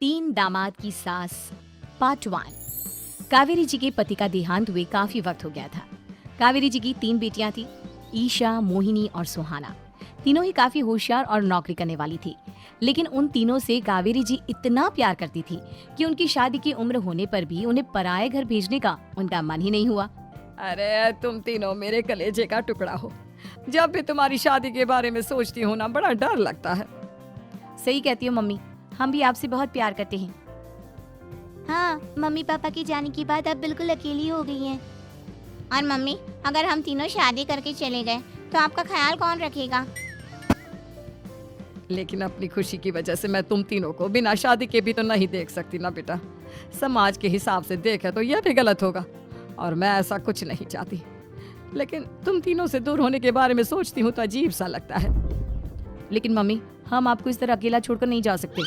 तीन दामाद की सास पार्ट 1। कावेरी जी के पति का देहांत हुए काफी वक्त हो गया था। कावेरी जी की 3 बेटियां थी, ईशा, मोहिनी और सुहाना। तीनों ही काफी होशियार और नौकरी करने वाली थी, लेकिन उन तीनों से कावेरी जी इतना प्यार करती थी कि उनकी शादी की उम्र होने पर भी उन्हें पराये घर भेजने का उनका मन ही नहीं हुआ। अरे तुम तीनों मेरे कलेजे का टुकड़ा हो। जब भी तुम्हारी शादी के बारे में सोचती हूँ ना, बड़ा डर लगता है। सही कहती हो मम्मी, हम भी आपसे बहुत प्यार करते हैं। हाँ, मम्मी पापा के जाने के बाद अब बिल्कुल अकेली हो गई हैं। और मम्मी, अगर हम तीनों शादी करके चले गए तो आपका ख्याल कौन रखेगा? लेकिन अपनी खुशी की वजह से मैं तुम तीनों को बिना शादी के भी तो नहीं देख सकती ना बेटा। समाज के हिसाब से देखे तो यह भी गलत होगा, और मैं ऐसा कुछ नहीं चाहती। लेकिन तुम तीनों से दूर होने के बारे में सोचती हूँ तो अजीब सा लगता है। लेकिन मम्मी, हम आपको इस तरह अकेला छोड़कर नहीं जा सकते।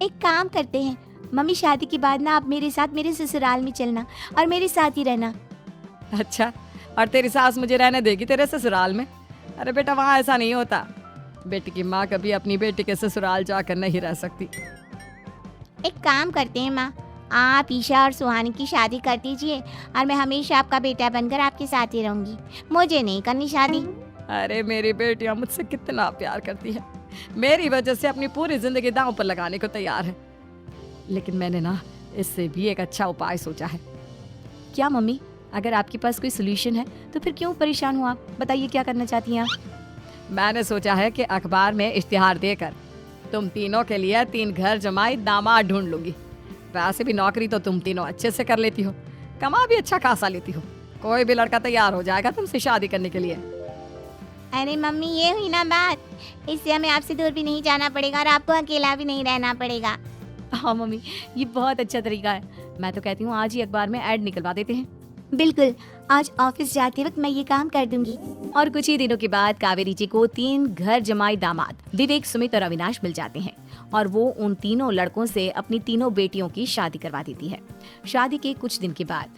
एक काम करते हैं मम्मी, शादी के बाद ना आप मेरे साथ मेरे ससुराल में चलना और मेरे साथ ही रहना। अच्छा, और तेरी सास मुझे रहने देगी तेरे ससुराल में? अरे बेटा, वहाँ ऐसा नहीं होता। बेटी की माँ कभी अपनी बेटी के ससुराल जाकर नहीं रह सकती। एक काम करते हैं माँ, आप ईशा और सुहानी की शादी कर दीजिए और मैं हमेशा आपका बेटा बनकर आपके साथ ही रहूंगी। मुझे नहीं करनी शादी। अरे मेरी बेटियां मुझसे कितना प्यार करती है, मेरी वजह से अपनी पूरी जिंदगी दांव पर लगाने को तैयार है। लेकिन मैंने ना इससे भी एक अच्छा उपाय सोचा है। क्या मम्मी? अगर आपके पास कोई सोल्यूशन है तो फिर क्यों परेशान हो आप? बताइए, क्या करना चाहती हैं आप? मैंने सोचा है कि अखबार में इश्तिहार देकर तुम तीनों के लिए 3 घर जमाई दामाद ढूंढ लूंगी। वैसे भी नौकरी तो तुम तीनों अच्छे से कर लेती हो, कमा भी अच्छा खासा लेती हो। कोई भी लड़का तैयार हो जाएगा तुमसे शादी करने के लिए। अरे मम्मी, ये हुई ना बात। इससे हमें आपसे दूर भी नहीं जाना पड़ेगा और आपको अकेला भी नहीं रहना पड़ेगा। हाँ मम्मी, ये बहुत अच्छा तरीका है। मैं तो कहती हूँ आज ही अखबार में ऐड निकलवा देते हैं। बिल्कुल, आज ऑफिस जाते वक्त मैं ये काम कर दूंगी। और कुछ ही दिनों के बाद कावेरी जी को 3 घर जमाई दामाद विवेक, सुमित और अविनाश मिल जाते हैं और वो उन तीनों लड़कों से अपनी तीनों बेटियों की शादी करवा देती है। शादी के कुछ दिन के बाद,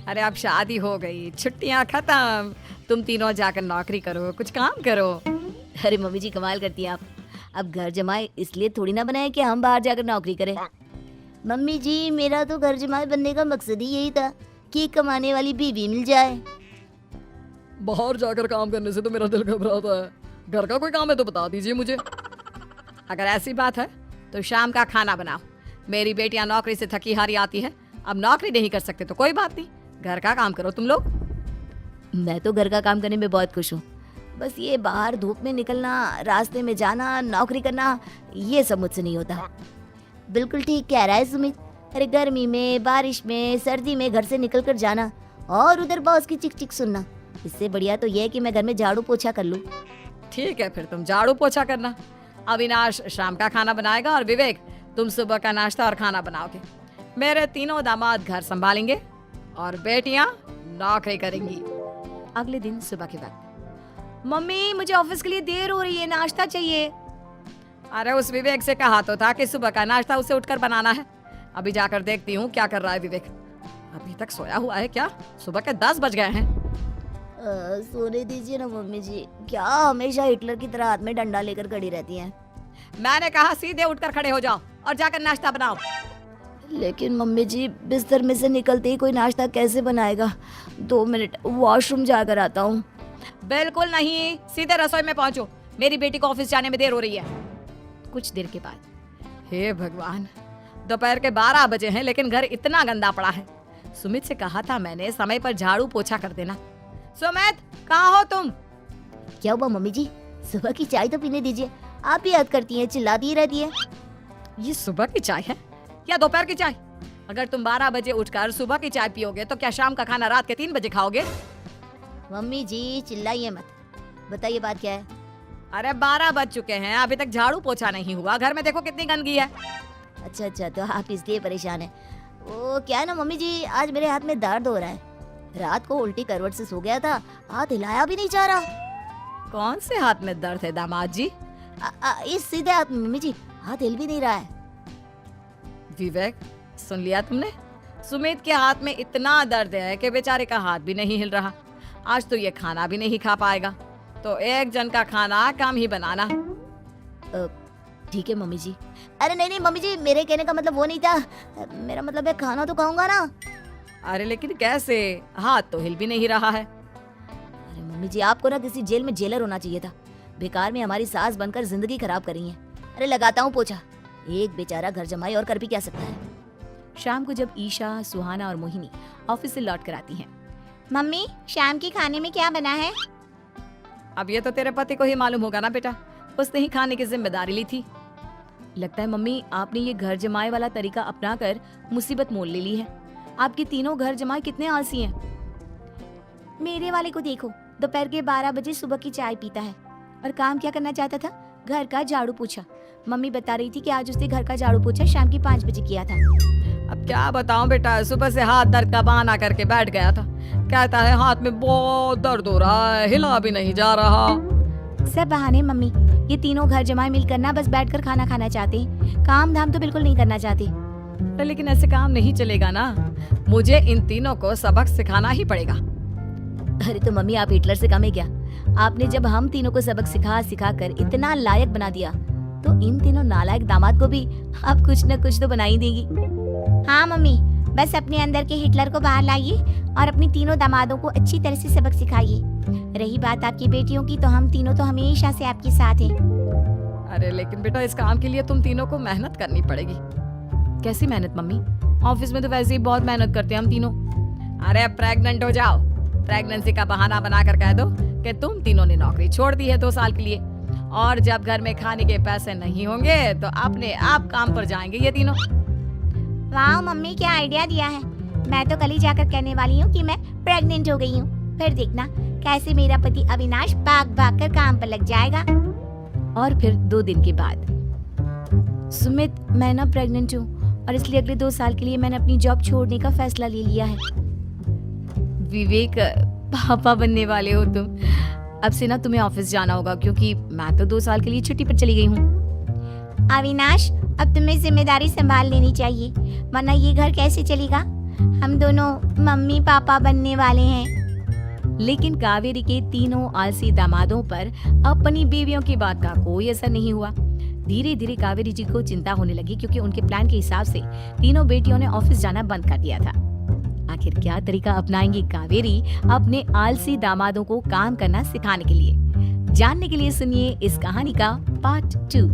अरे अब शादी हो गई, छुट्टियां खत्म, तुम तीनों जाकर नौकरी करो, कुछ काम करो। अरे मम्मी जी, कमाल करती हैं आप। अब घर जमाई इसलिए थोड़ी ना बनाए कि हम बाहर जाकर नौकरी करें। मम्मी जी, मेरा तो घर जमाई बनने का मकसद ही यही था कि कमाने वाली बीवी मिल जाए। बाहर जाकर काम करने से तो मेरा दिल घबराता है। घर का कोई काम है तो बता दीजिए मुझे। अगर ऐसी बात है तो शाम का खाना बनाओ। मेरी बेटियां नौकरी से थकी हारी आती है, अब नौकरी नहीं कर सकते तो कोई बात नहीं, घर का काम करो तुम लोग। मैं तो घर का काम करने में बहुत खुश हूँ, बस ये बाहर धूप में निकलना, रास्ते में जाना, नौकरी करना, ये सब मुझसे नहीं होता। बिल्कुल ठीक कह रहा है सुमित। अरे गर्मी में, बारिश में, सर्दी में घर से निकल कर जाना और उधर बॉस की चिक चिक सुनना, इससे बढ़िया तो ये है कि मैं घर में झाड़ू पोछा कर लूं। ठीक है, फिर तुम झाड़ू पोछा करना। अविनाश शाम का खाना बनाएगा और विवेक तुम सुबह का नाश्ता और खाना बनाओगे। मेरे तीनों दामाद घर संभालेंगे और बेटियां नौकरी करेंगी। अगले दिन सुबह के वक्त, मम्मी मुझे ऑफिस के लिए देर हो रही है, नाश्ता चाहिए। अरे उस विवेक से कहा तो था कि सुबह का नाश्ता उसे उठकर बनाना है। अभी जाकर देखती हूँ क्या कर रहा है विवेक। अभी तक सोया हुआ है क्या? सुबह के 10 बज गए हैं। सोने दीजिए ना मम्मी जी, क्या हमेशा हिटलर की तरह हाथ में डंडा लेकर खड़ी रहती हैं? मैंने कहा सीधे उठकर खड़े हो जाओ और जाकर नाश्ता बनाओ। लेकिन मम्मी जी, बिस्तर में से निकलते ही कोई नाश्ता कैसे बनाएगा? 2 मिनट, वॉशरूम जाकर आता हूँ। बिल्कुल नहीं, सीधे रसोई में पहुंचो, मेरी बेटी को ऑफिस जाने में देर हो रही है। कुछ देर के बाद, हे भगवान, दोपहर के 12 बजे हैं लेकिन घर इतना गंदा पड़ा है। सुमित से कहा था मैंने समय पर झाड़ू पोछा कर देना। सुमित, कहाँ हो तुम? क्या हुआ मम्मी जी? सुबह की चाय तो पीने दीजिए, आप ही याद करती हैं, चिल्लाती ही रहती है। ये सुबह की चाय है या दोपहर की चाय? अगर तुम 12 बजे उठकर सुबह की चाय पियोगे तो क्या शाम का खाना रात के 3 बजे खाओगे? मम्मी जी चिल्लाइए मत, बताइए बात क्या है? अरे 12 बज चुके हैं, अभी तक झाड़ू पोछा नहीं हुआ। घर में देखो कितनी गंदगी है। अच्छा, तो आप इसलिए परेशान हैं। वो क्या है ना मम्मी जी, आज मेरे हाथ में दर्द हो रहा है। रात को उल्टी करवट से सो गया था, हाथ हिलाया भी नहीं जा रहा। कौन से हाथ में दर्द है दामाद जी? इस सीधे हाथ में मम्मी जी, हाथ हिल भी नहीं रहा है। विवेक, सुन लिया तुमने? सुमित के हाथ में इतना दर्द है कि बेचारे का हाथ भी नहीं हिल रहा। आज तो ये खाना भी नहीं खा पाएगा, तो एक जन का खाना कम ही बनाना। ठीक है मम्मी जी। अरे नहीं नहीं मम्मी जी, मेरे कहने का मतलब वो नहीं था। मेरा मतलब है खाना तो खाऊंगा ना। अरे लेकिन कैसे, हाथ तो हिल भी नहीं रहा है। अरे मम्मी जी, आपको ना किसी जेल में जेलर होना चाहिए था। बेकार में हमारी सास बनकर जिंदगी खराब करी है। अरे लगाता हूँ पोछा। एक बेचारा घर जमाई और कर भी क्या सकता है। शाम को जब ईशा, सुहाना और मोहिनी ऑफिस से लौट कर आती हैं, मम्मी, शाम के खाने में क्या बना है? अब ये तो तेरे पति को ही मालूम होगा ना बेटा, उसने ही खाने की जिम्मेदारी ली थी। लगता है मम्मी आपने ये घर जमाए वाला तरीका अपनाकर मुसीबत मोल ले ली है। आपके तीनों घर जमाए कितने आलसी हैं। मेरे वाले को देखो, दोपहर के 12 बजे सुबह की चाय पीता है और काम क्या करना चाहता था? घर का झाड़ू पोछा। मम्मी बता रही थी कि आज उसने घर का झाड़ू पोछा शाम के 5 बजे किया था। अब क्या बताऊं बेटा, सुबह से हाथ दर्द का बहाना करके बैठ गया था। कहता है हाथ में बहुत दर्द हो रहा है, हिला भी नहीं जा रहा। सब बहाने मम्मी। ये तीनों घर जमाए मिलकर ना बस बैठकर खाना खाना चाहते हैं, काम धाम तो बिल्कुल नहीं करना चाहते। अरे लेकिन ऐसे काम नहीं चलेगा ना, मुझे इन तीनों को सबक सिखाना ही पड़ेगा। अरे तो मम्मी, आप हिटलर से कम है क्या? आपने जब हम तीनों को सबक सिखा सिखा कर इतना लायक बना दिया, तो इन तीनों नालायक दामाद को भी आप कुछ न कुछ तो बना ही देगी। हाँ मम्मी, बस अपने अंदर के हिटलर को बाहर लाइए और अपनी तीनों दामादों को अच्छी तरह से सबक सिखाइए। रही बात आपकी बेटियों की, तो हम तीनों तो हमेशा से आपके साथ हैं। अरे लेकिन बेटा, इस काम के लिए तुम तीनों को मेहनत करनी पड़ेगी। कैसी मेहनत मम्मी? ऑफिस में तो वैसे ही बहुत मेहनत करते हैं हम तीनों। अरे प्रेग्नेंट हो जाओ, प्रेगनेंसी का बहाना बनाकर कह दो कि तुम तीनों ने नौकरी छोड़ दी है 2 साल के लिए, और जब घर में खाने के पैसे नहीं होंगे तो अपने आप काम पर जाएंगे ये तीनों। वाह मम्मी, क्या आइडिया दिया है। मैं तो कल ही जाकर कहने वाली हूँ कि मैं प्रेग्नेंट हो गई हूँ। फिर देखना कैसे मेरा पति अविनाश भाग भाग कर काम पर लग जाएगा। और फिर 2 दिन के बाद, सुमित मैं ना प्रेग्नेंट हूँ और इसलिए अगले 2 साल के लिए मैंने अपनी जॉब छोड़ने का फैसला ले लिया है। विवेक, पापा बनने वाले हो तुम। अब से ना तुम्हें ऑफिस जाना होगा क्योंकि मैं तो 2 साल के लिए छुट्टी पर चली गई हूँ। अविनाश, अब तुम्हें जिम्मेदारी संभाल लेनी चाहिए, वरना ये घर कैसे चलेगा? हम दोनों मम्मी पापा बनने वाले हैं। लेकिन कावेरी के तीनों आलसी दामादों पर अपनी बीवियों की बात का कोई असर नहीं हुआ। धीरे धीरे कावेरी जी को चिंता होने लगी क्योंकि उनके प्लान के हिसाब से तीनों बेटियों ने ऑफिस जाना बंद कर दिया था। आखिर क्या तरीका अपनाएंगी कावेरी अपने आलसी दामादों को काम करना सिखाने के लिए? जानने के लिए सुनिए इस कहानी का पार्ट 2।